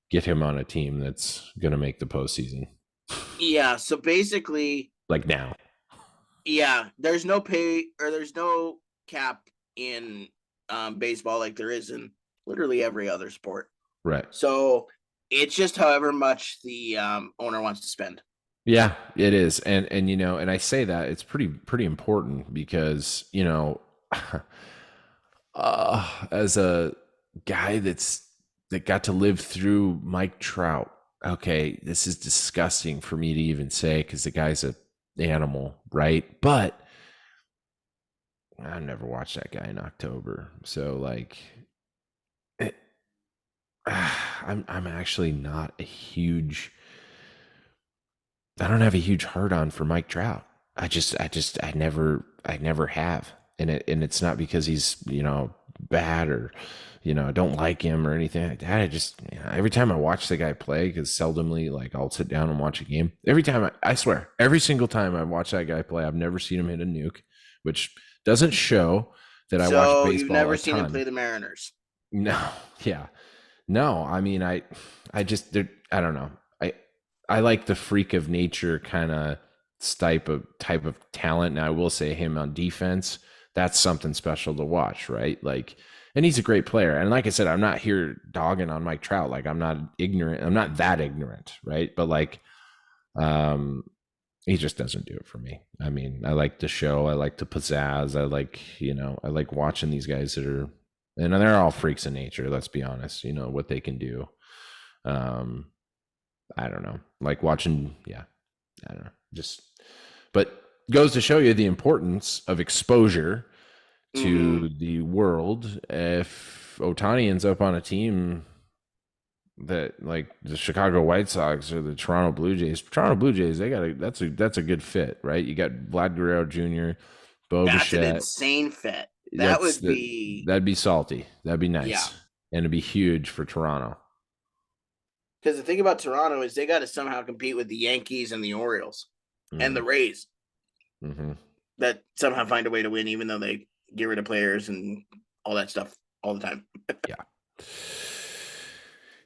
Speaker 2: get him on a team that's going to make the postseason.
Speaker 1: Yeah, so basically,
Speaker 2: Like now,
Speaker 1: yeah, there's no pay or there's no cap in baseball like there is in literally every other sport.
Speaker 2: right?
Speaker 1: So it's just however much the owner wants to spend.
Speaker 2: Yeah, it is, and I say that it's pretty important because as a guy that got to live through Mike Trout. Okay, this is disgusting for me to even say because the guy's a animal, right? But I never watched that guy in October, so like, it, I'm actually not a huge. I don't have a huge heart on for Mike Trout. I never have, and it's not because he's bad or I don't like him or anything like that. Every time I watch the guy play, because seldomly like I'll sit down and watch a game. Every time I swear, every single time I watch that guy play, I've never seen him hit a nuke, which doesn't show that I watch
Speaker 1: So you've
Speaker 2: baseball
Speaker 1: never
Speaker 2: a
Speaker 1: seen him
Speaker 2: ton.
Speaker 1: play the Mariners.
Speaker 2: No, yeah, no. I mean, I just, I don't know. I like the freak of nature kind of type of talent. Now I will say him on defense, that's something special to watch, right? Like, and he's a great player. And like I said, I'm not here dogging on Mike Trout. Like I'm not ignorant. I'm not that ignorant, right? But like, um, he just doesn't do it for me. I mean, I like the show. I like the pizzazz. I like watching these guys that are, and they're all freaks of nature. Let's be honest. What they can do. Um, I don't know. Like watching, yeah, I don't know. But goes to show you the importance of exposure
Speaker 1: Mm-hmm.
Speaker 2: to the world. If Otani ends up on a team that like the Chicago White Sox or the Toronto Blue Jays, that's a good fit, right? You got Vlad Guerrero Jr., Bo
Speaker 1: That's an
Speaker 2: Bichette.
Speaker 1: insane fit. That
Speaker 2: That's
Speaker 1: would
Speaker 2: the
Speaker 1: be,
Speaker 2: That'd be salty. That'd be
Speaker 1: yeah.
Speaker 2: nice, and it'd be huge for Toronto.
Speaker 1: Because the thing about Toronto is they got to somehow compete with the Yankees and the Orioles and the
Speaker 2: Mm-hmm.
Speaker 1: Rays
Speaker 2: Mm-hmm.
Speaker 1: that somehow find a way to win, even though they get rid of players and all that stuff all the time.
Speaker 2: Yeah.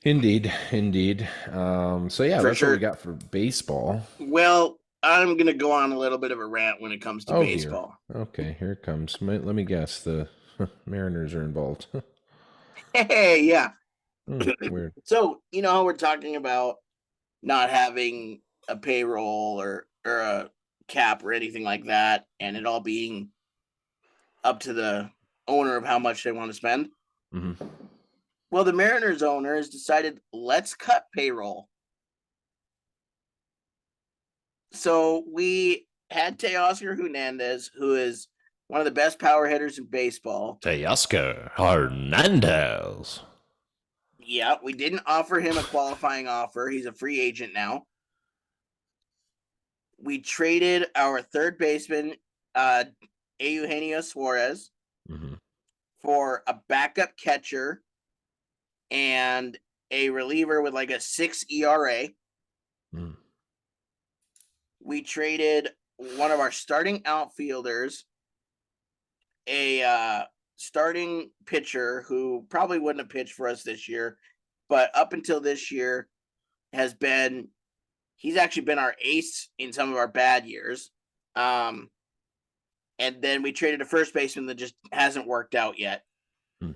Speaker 2: Indeed, indeed. So yeah,
Speaker 1: For
Speaker 2: that's what we
Speaker 1: sure.
Speaker 2: got for baseball.
Speaker 1: Well, I'm going to go on a little bit of a rant when it comes to
Speaker 2: Oh, here.
Speaker 1: baseball.
Speaker 2: Okay, here it comes. Let me guess. The Mariners are involved.
Speaker 1: Hey, yeah.
Speaker 2: Weird.
Speaker 1: So, you know how we're talking about not having a payroll or a cap or anything like that, and it all being up to the owner of how much they want to spend.
Speaker 2: Mm-hmm.
Speaker 1: Well, the Mariners owner has decided, let's cut payroll. So we had Teoscar Hernandez, who is one of the best power hitters in baseball.
Speaker 2: Teoscar Hernandez.
Speaker 1: Yeah, we didn't offer him a qualifying offer. He's a free agent now. We traded our third baseman, Eugenio Suarez,
Speaker 2: Mm-hmm.
Speaker 1: for a backup catcher and a reliever with like a 6 ERA.
Speaker 2: Mm.
Speaker 1: We traded one of our starting outfielders, a starting pitcher who probably wouldn't have pitched for us this year, but up until this year he's actually been our ace in some of our bad years. And then we traded a first baseman that just hasn't worked out yet.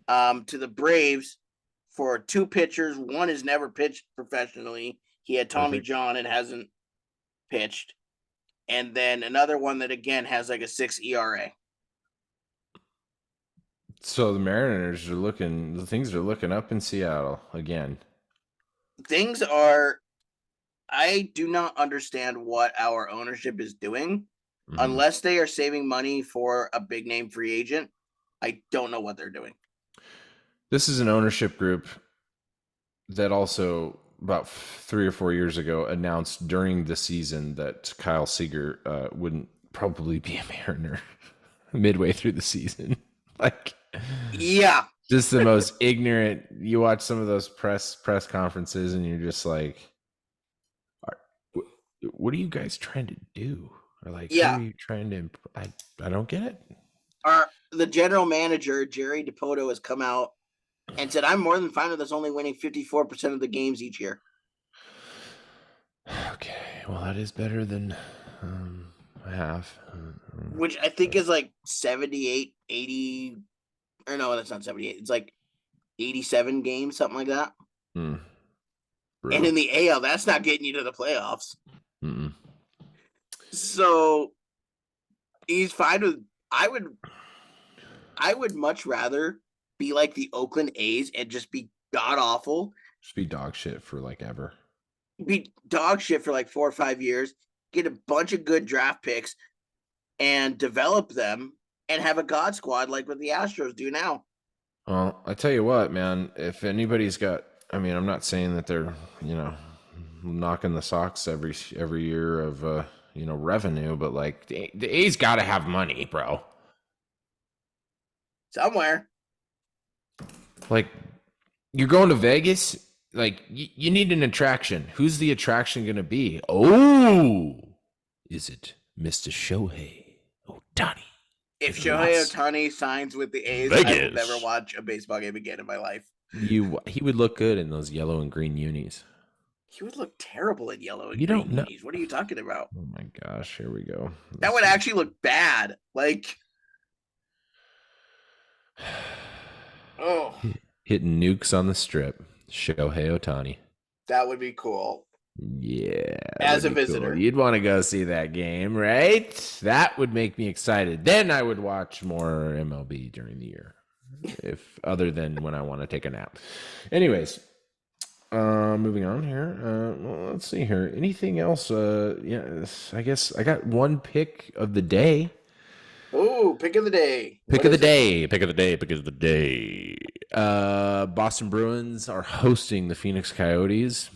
Speaker 1: To the Braves for 2 pitchers. One has never pitched professionally. He had Tommy
Speaker 2: Perfect.
Speaker 1: John and hasn't pitched. And then another one that again has like a 6 ERA.
Speaker 2: So the Mariners things are looking up in Seattle again.
Speaker 1: Things are, I do not understand what our ownership is doing.
Speaker 2: Mm-hmm.
Speaker 1: Unless they are saving money for a big name free agent. I don't know what they're doing.
Speaker 2: This is an ownership group that also about 3 or 4 years ago announced during the season that Kyle Seager wouldn't probably be a Mariner midway through the season. Like,
Speaker 1: yeah,
Speaker 2: just the most ignorant. You watch some of those press conferences and you're just like, what are you guys trying to do? Or like,
Speaker 1: yeah.
Speaker 2: who are you trying to I don't get it.
Speaker 1: The general manager, Jerry DiPoto, has come out and said, I'm more than fine with us only winning 54% of the games each year.
Speaker 2: Okay, well, that is better than half.
Speaker 1: Which I think is like 78, 80, or no, that's not 78. It's like 87 games, something like that. And in the AL, that's not getting you to the playoffs.
Speaker 2: Mm-mm.
Speaker 1: So he's fine with, I would much rather be like the Oakland A's and just be god awful.
Speaker 2: Just be dog shit for like ever.
Speaker 1: Be dog shit for like 4 or 5 years, get a bunch of good draft picks and develop them and have a god squad like what the Astros do now.
Speaker 2: Well, I tell you what, man, if anybody's got, I mean, I'm not saying that they're, knocking the socks every year of, revenue, but like the A's got to have money, bro.
Speaker 1: Somewhere.
Speaker 2: Like, you're going to Vegas, like you need an attraction. Who's the attraction going to be? Oh, is it Mr. Shohei Ohtani?
Speaker 1: If Shohei Ohtani signs with the A's,
Speaker 2: Vegas,
Speaker 1: I will never watch a baseball game again in my life.
Speaker 2: He would look good in those yellow and green unis.
Speaker 1: He would look terrible in yellow and green unis. What are you talking about?
Speaker 2: Oh my gosh, here we go.
Speaker 1: That would actually look bad. Like,
Speaker 2: hitting nukes on the strip. Shohei Ohtani.
Speaker 1: That would be cool.
Speaker 2: Yeah.
Speaker 1: As a visitor.
Speaker 2: Cool. You'd want to go see that game, right? That would make me excited. Then I would watch more MLB during the year. If other than when I want to take a nap. Anyways, moving on here. Well, let's see here. Anything else? I guess I got one pick of the day.
Speaker 1: Oh, pick of the day.
Speaker 2: Pick of the day. Boston Bruins are hosting the Phoenix Coyotes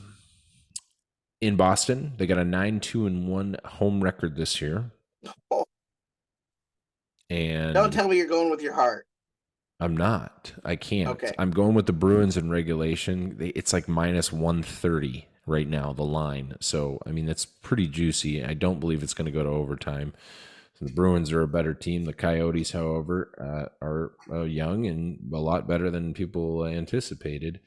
Speaker 2: in Boston. They got a 9-2-1 home record this year.
Speaker 1: Oh.
Speaker 2: And
Speaker 1: don't tell me you're going with your heart.
Speaker 2: I'm not. I can't.
Speaker 1: Okay.
Speaker 2: I'm going with the Bruins in regulation. It's like minus 130 right now, the line. So, I mean, that's pretty juicy. I don't believe it's going to go to overtime. So the Bruins are a better team. The Coyotes, however, are young and a lot better than people anticipated.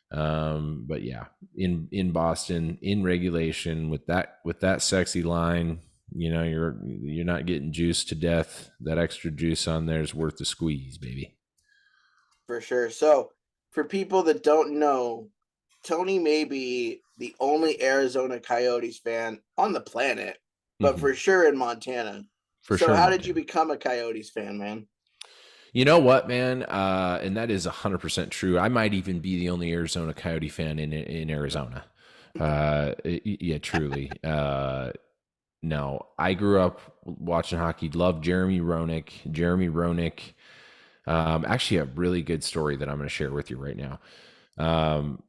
Speaker 2: But yeah, in Boston, in regulation, with that sexy line, you're not getting juiced to death. That extra juice on there is worth the squeeze, baby.
Speaker 1: For sure. So, for people that don't know, Tony may be the only Arizona Coyotes fan on the planet. but for sure in Montana.
Speaker 2: For
Speaker 1: So
Speaker 2: sure,
Speaker 1: how did you
Speaker 2: Montana.
Speaker 1: become a Coyotes fan, man?
Speaker 2: You know what, man? And that is 100% true. I might even be the only Arizona Coyote fan in Arizona. Yeah, truly. No, I grew up watching hockey. Loved Jeremy Roenick. Actually, a really good story that I'm going to share with you right now.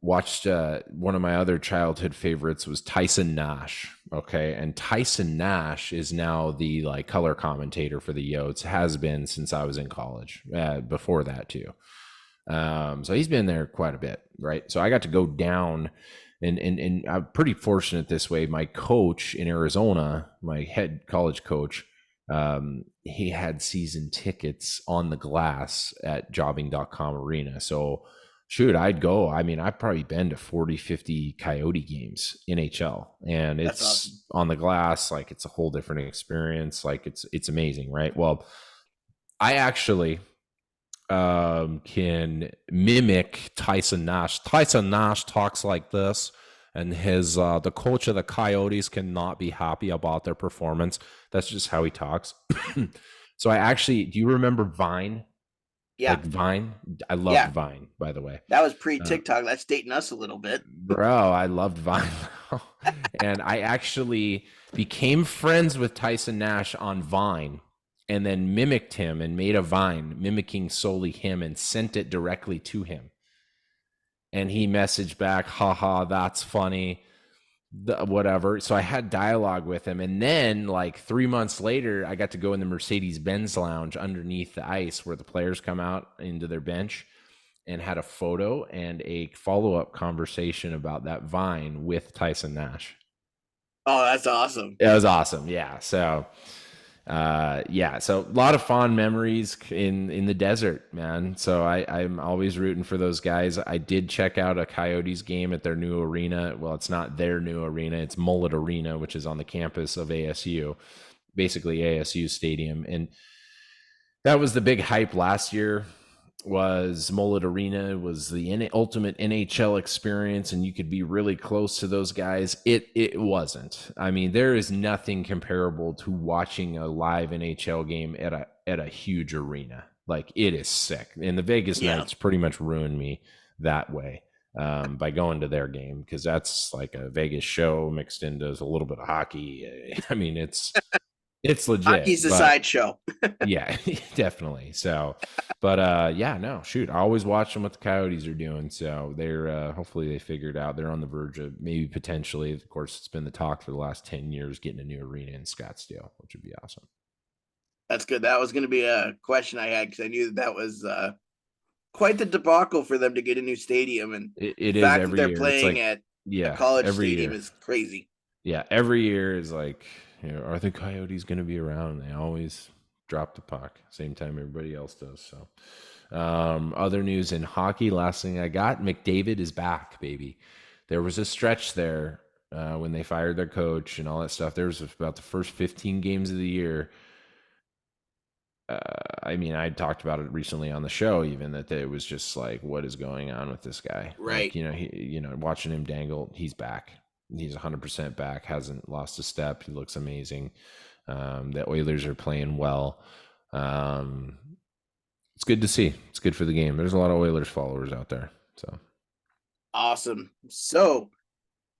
Speaker 2: Watched one of my other childhood favorites was Tyson Nash. Okay, and Tyson Nash is now the like color commentator for the Yotes. Has been since I was in college. Before that too. So he's been there quite a bit, right? So I got to go down, and I'm pretty fortunate this way. My coach in Arizona, my head college coach, he had season tickets on the glass at jobbing.com arena. So shoot, I'd go. I mean, I've probably been to 40, 50 Coyote games, NHL, and
Speaker 1: That's awesome.
Speaker 2: it's on the glass. Like it's a whole different experience. Like it's amazing, right? Well, I actually can mimic Tyson Nash. Tyson Nash talks like this, and his the coach of the Coyotes cannot be happy about their performance. That's just how he talks. So I actually, do you remember Vine?
Speaker 1: Yeah.
Speaker 2: Like Vine? I loved
Speaker 1: Yeah.
Speaker 2: Vine, by the way.
Speaker 1: That was pre
Speaker 2: Uh,
Speaker 1: TikTok. That's dating us a little bit.
Speaker 2: Bro, I loved Vine. And I actually became friends with Tyson Nash on Vine and then mimicked him and made a Vine mimicking solely him and sent it directly to him. And he messaged back, haha, that's funny, whatever. So I had dialogue with him. And then, like 3 months later, I got to go in the Mercedes Benz lounge underneath the ice where the players come out into their bench, and had a photo and a follow-up conversation about that Vine with Tyson Nash.
Speaker 1: Oh, that's awesome.
Speaker 2: It was awesome. Yeah. So so a lot of fond memories in the desert, man. So I'm always rooting for those guys. I did check out a Coyotes game at their new arena. Well, it's not their new arena, it's Mullet Arena, which is on the campus of ASU, basically ASU stadium. And that was the big hype last year. Was Mullet Arena was the ultimate NHL experience, and you could be really close to those guys. It wasn't. I mean, there is nothing comparable to watching a live NHL game at a huge arena. Like it is sick. And the Vegas
Speaker 1: Yeah.
Speaker 2: Knights pretty much ruined me that way by going to their game, because that's like a Vegas show mixed into a little bit of hockey. I mean, it's legit.
Speaker 1: Hockey's the
Speaker 2: But
Speaker 1: sideshow.
Speaker 2: yeah, definitely. So, but yeah, no, shoot. I always watch them what the Coyotes are doing. So they're hopefully they figured out they're on the verge of maybe potentially. Of course, it's been the talk for the last 10 years getting a new arena in Scottsdale, which would be awesome.
Speaker 1: That's good. That was going to be a question I had because I knew that was quite the debacle for them to get a new stadium, and
Speaker 2: It
Speaker 1: the
Speaker 2: is
Speaker 1: fact that
Speaker 2: every
Speaker 1: they're
Speaker 2: year. It's
Speaker 1: playing
Speaker 2: like
Speaker 1: at a
Speaker 2: yeah,
Speaker 1: college
Speaker 2: every
Speaker 1: stadium
Speaker 2: year.
Speaker 1: is crazy.
Speaker 2: Yeah, every year is like, are the Coyotes going to be around? They always drop the puck same time everybody else does. So, other news in hockey. Last thing I got, McDavid is back, baby. There was a stretch there when they fired their coach and all that stuff. There was about the first 15 games of the year. I mean, I talked about it recently on the show, even that it was just like, what is going on with this guy?
Speaker 1: Right.
Speaker 2: Like, watching him dangle, he's back. He's 100% back. Hasn't lost a step. He looks amazing. The Oilers are playing well. It's good to see. It's good for the game. There's a lot of Oilers followers out there. So
Speaker 1: Awesome. So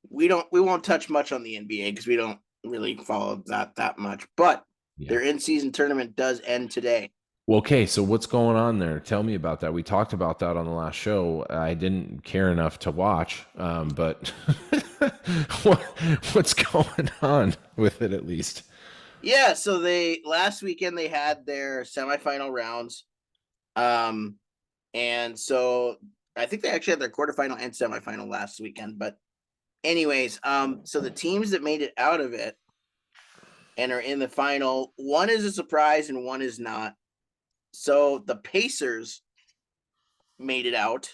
Speaker 1: we won't touch much on the NBA because we don't really follow that much, but
Speaker 2: yeah.
Speaker 1: their in-season tournament does end today.
Speaker 2: Well, okay, so what's going on there? Tell me about that. We talked about that on the last show. I didn't care enough to watch, but what's going on with it at least?
Speaker 1: Yeah, so last weekend they had their semifinal rounds. And so I think they actually had their quarterfinal and semifinal last weekend. But anyways, so the teams that made it out of it and are in the final, one is a surprise and one is not. So the Pacers made it out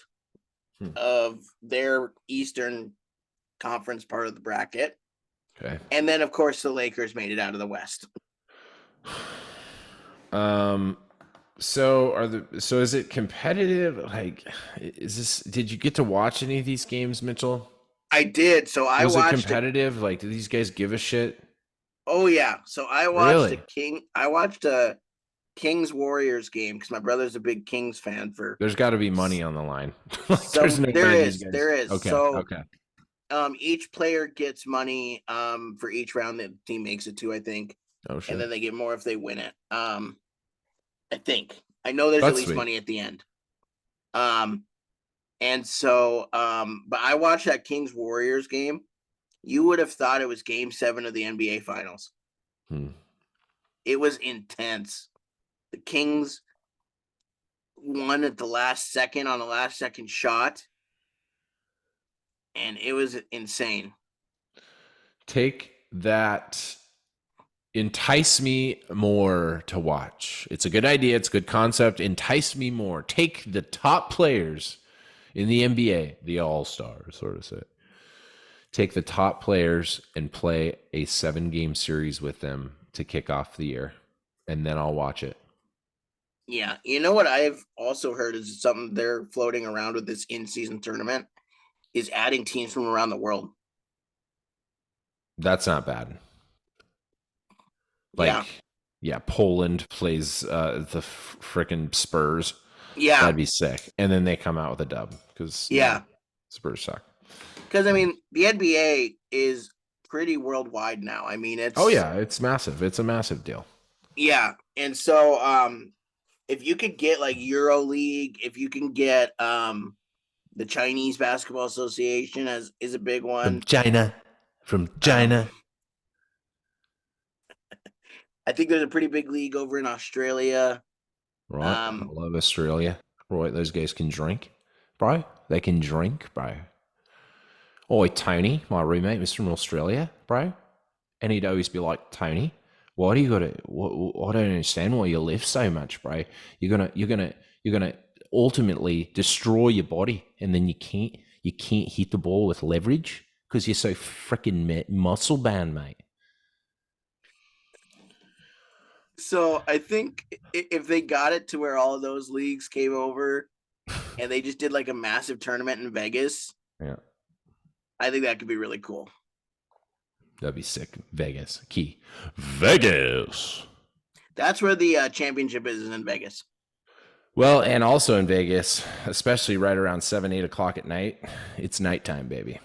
Speaker 1: of their Eastern Conference part of the bracket.
Speaker 2: Okay.
Speaker 1: And then of course the Lakers made it out of the West.
Speaker 2: So is it competitive? Like, did you get to watch any of these games, Mitchell?
Speaker 1: I did. So I
Speaker 2: Was it
Speaker 1: watched
Speaker 2: competitive? Like, did these guys give a shit?
Speaker 1: Oh yeah. So
Speaker 2: Really?
Speaker 1: I watched a Kings Warriors game because my brother's a big Kings fan for
Speaker 2: There's got to be money on the line. Like, there's no way these guys.
Speaker 1: there is.
Speaker 2: Okay,
Speaker 1: So
Speaker 2: okay.
Speaker 1: each player gets money for each round that the team makes it to, I think.
Speaker 2: Oh
Speaker 1: And
Speaker 2: shit.
Speaker 1: then they get more if they win it. I think. I know there's at
Speaker 2: That's
Speaker 1: least
Speaker 2: sweet.
Speaker 1: money at the end. Um and so but I watched that Kings Warriors game. You would have thought it was game 7 of the NBA finals.
Speaker 2: Hmm.
Speaker 1: It was intense. The Kings won at the last second on the last second shot, and it was insane.
Speaker 2: Take that. Entice me more to watch. It's a good idea. It's a good concept. Entice me more. Take the top players in the NBA, the All Stars, sort of say. Take the top players and play a 7-game series with them to kick off the year, and then I'll watch it.
Speaker 1: Yeah, you know what I've also heard is something they're floating around with this in-season tournament is adding teams from around the world.
Speaker 2: That's not bad.
Speaker 1: Yeah,
Speaker 2: Like, yeah, Poland plays the freaking Spurs.
Speaker 1: yeah,
Speaker 2: That'd be sick. And then they come out with a dub because,
Speaker 1: yeah.
Speaker 2: Spurs suck.
Speaker 1: Because I mean, the NBA is pretty worldwide now. I mean,
Speaker 2: Oh,
Speaker 1: it's
Speaker 2: yeah, it's massive. It's a massive deal.
Speaker 1: yeah, and so if you could get like Euro League, if you can get the Chinese Basketball Association as is a big
Speaker 2: From
Speaker 1: one.
Speaker 2: China. From
Speaker 1: Um,
Speaker 2: China.
Speaker 1: I think there's a pretty big league over in Australia.
Speaker 2: Right. I
Speaker 1: Um,
Speaker 2: love Australia. Right. Those guys can drink, bro. They can drink, bro. Oh, Tony, my roommate, was from Australia, bro. And he'd always be like, Tony, why do you got to? I don't understand why you lift so much, bro. You're gonna ultimately destroy your body, and then you can't hit the ball with leverage because you're so freaking muscle bound, mate.
Speaker 1: so I think if they got it to where all of those leagues came over and they just did like a massive tournament in Vegas,
Speaker 2: Yeah,
Speaker 1: I think that could be really cool.
Speaker 2: that'd be sick. Vegas, key, Vegas.
Speaker 1: That's where the championship is in Vegas.
Speaker 2: Well, and also in Vegas, especially right around 7, 8 o'clock at night, it's nighttime, baby.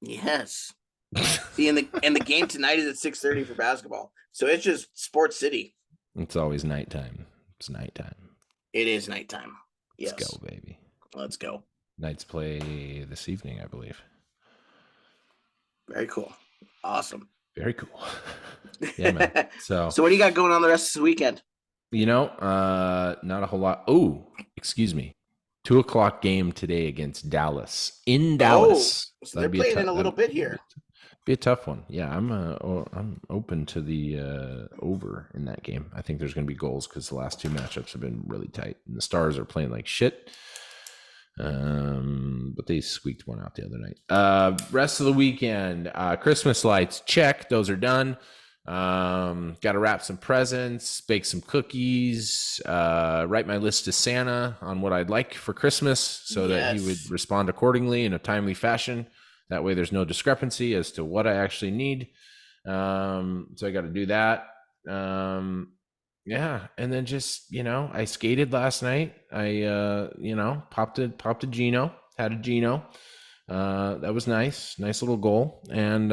Speaker 1: Yes. See, and the game tonight is at 6:30 for basketball, so it's just Sports City.
Speaker 2: It's always nighttime. It's nighttime.
Speaker 1: It is nighttime. Yes.
Speaker 2: Let's go, baby.
Speaker 1: Let's go.
Speaker 2: Knights play this evening, I believe.
Speaker 1: Very cool. Awesome.
Speaker 2: Very cool. Yeah, man. So
Speaker 1: what do you got going on the rest of the weekend?
Speaker 2: Not a whole lot. Oh, excuse me. 2 o'clock game today against Dallas in Dallas.
Speaker 1: So they're playing in a little bit here.
Speaker 2: Be a tough one. Yeah, I'm open to the over in that game. I think there's going to be goals because the last 2 matchups have been really tight, and the Stars are playing like shit. But they squeaked one out the other night. Rest of the weekend, Christmas lights, check. Those are done. Got to wrap some presents, bake some cookies, write my list to Santa on what I'd like for Christmas so that he would respond accordingly in a timely fashion. That way there's no discrepancy as to what I actually need. So I got to do that. Yeah. And then just, I skated last night. I, popped a Gino, had a Gino. That was nice. Nice little goal. And,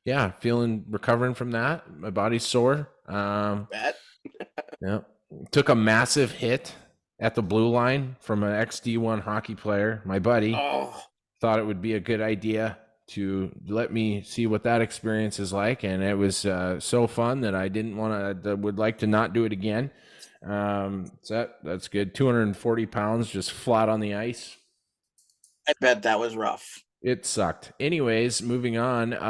Speaker 2: yeah, recovering from that. My body's sore. Yeah. Took a massive hit at the blue line from an XD1 hockey player, my buddy. Thought it would be a good idea to let me see what that experience is like, and it was so fun that I would like to not do it again. So that's good. 240 pounds just flat on the ice.
Speaker 1: I bet that was rough.
Speaker 2: It sucked. Anyways, moving on. It's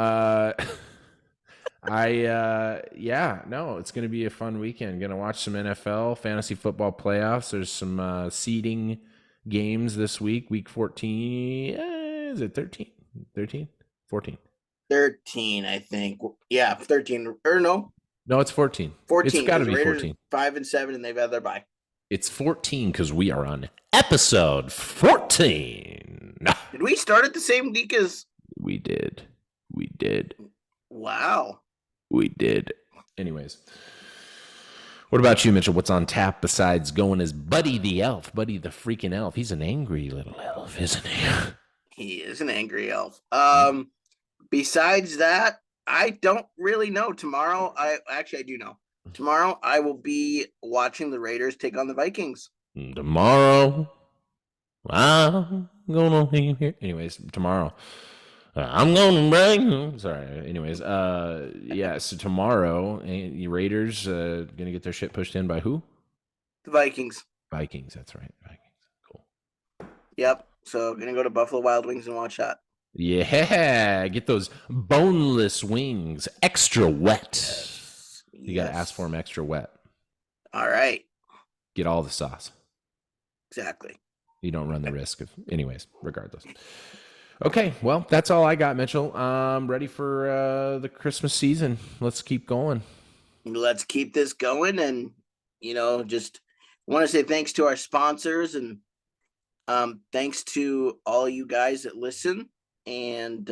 Speaker 2: going to be a fun weekend. Going to watch some NFL fantasy football playoffs. There's some seeding games this week. Week 14. Is it 13? 13? 14.
Speaker 1: 13, I think. Yeah, 13 or no?
Speaker 2: No, it's 14.
Speaker 1: 14.
Speaker 2: It's got to be 14.
Speaker 1: 5 and 7, and they've had their bye.
Speaker 2: It's 14 because we are on episode 14.
Speaker 1: Did we start at the same week as?
Speaker 2: We did.
Speaker 1: Wow.
Speaker 2: We did. Anyways. What about you, Mitchell? What's on tap besides going as Buddy the Elf? Buddy the freaking elf. He's an angry little elf, isn't he?
Speaker 1: He is an angry elf. Besides that, I don't really know. Tomorrow, I do know. Tomorrow, I will be watching the Raiders take on the Vikings.
Speaker 2: Tomorrow, I'm gonna leave here. Anyways, tomorrow, I'm gonna bring. Sorry. Anyways, yeah. So tomorrow, the Raiders gonna get their shit pushed in by who?
Speaker 1: The Vikings.
Speaker 2: Vikings. That's right. Vikings. Cool.
Speaker 1: Yep. So gonna go to Buffalo Wild Wings and watch that.
Speaker 2: Yeah, get those boneless wings extra wet.
Speaker 1: Yes.
Speaker 2: You gotta ask for them extra wet.
Speaker 1: All right.
Speaker 2: Get all the sauce.
Speaker 1: Exactly.
Speaker 2: You don't run the risk of, anyways, regardless. Okay, well, that's all I got, Mitchell. I'm ready for the Christmas season. Let's keep going.
Speaker 1: Let's keep this going, and just want to say thanks to our sponsors, and thanks to all you guys that listen. And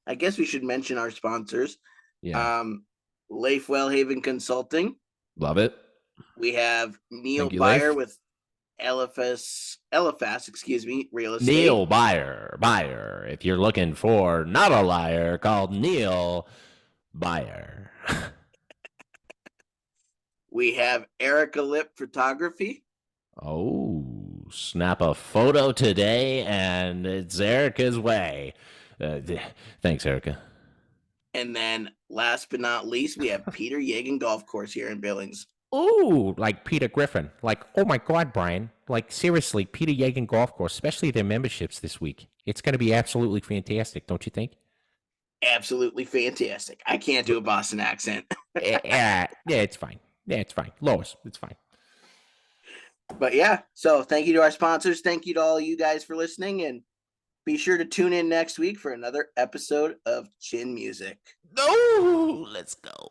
Speaker 1: I guess we should mention our sponsors.
Speaker 2: Yeah.
Speaker 1: Leif Wellhaven Consulting.
Speaker 2: Love it.
Speaker 1: We have Neil
Speaker 2: you,
Speaker 1: Byer
Speaker 2: Leif.
Speaker 1: with Eliphas, real estate.
Speaker 2: Neil Byer. If you're looking for not a liar, called Neil Byer.
Speaker 1: We have Erica Lip Photography.
Speaker 2: Oh, snap a photo today, and it's Erica's way. Thanks, Erica.
Speaker 1: And then, last but not least, we have Peter Yagan Golf Course here in Billings.
Speaker 3: Ooh, like Peter Griffin. Like, oh my God, Brian. Like, seriously, Peter Yagan Golf Course, especially their memberships this week. It's going to be absolutely fantastic, don't you think?
Speaker 1: Absolutely fantastic. I can't do a Boston accent.
Speaker 3: Yeah, it's fine. Yeah, it's fine. Lois, it's fine.
Speaker 1: But yeah, so thank you to our sponsors. Thank you to all you guys for listening, and be sure to tune in next week for another episode of Chin Music.
Speaker 2: No, let's go.